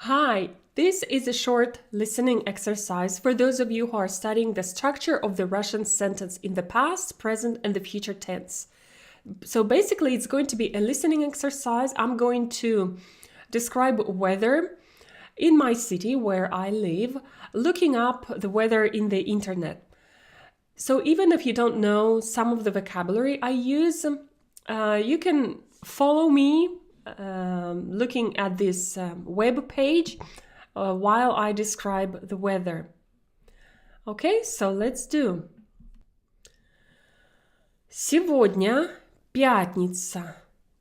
Hi, this is a short listening exercise for those of you who are studying the structure of the Russian sentence in the past, present, and the future tense. So basically, it's going to be a listening exercise. I'm going to describe weather in my city where I live, looking up the weather in the internet. So even if you don't know some of the vocabulary I use, you can follow me looking at this web page while I describe the weather. Okay, so let's do. Сегодня пятница,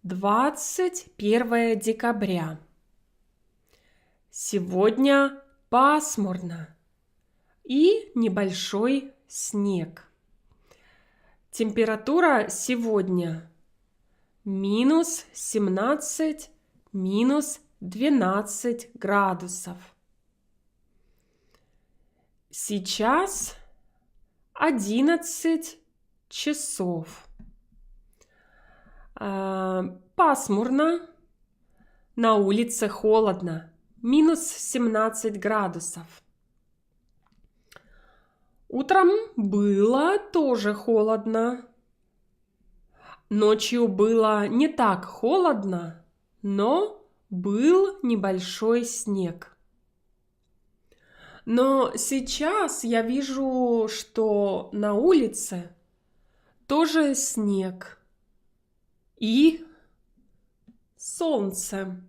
21 декабря. Сегодня пасмурно и небольшой снег. Температура сегодня минус 17, минус 12 градусов. Сейчас 11 часов. Пасмурно, на улице холодно, минус 17 градусов. Утром было тоже холодно. Ночью было не так холодно, но был небольшой снег. Но сейчас я вижу, что на улице тоже снег и солнце.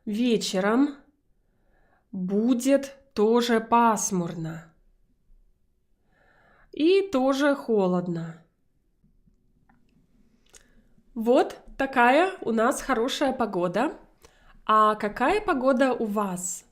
Вечером будет тоже пасмурно и тоже холодно. Вот такая у нас хорошая погода. А какая погода у вас?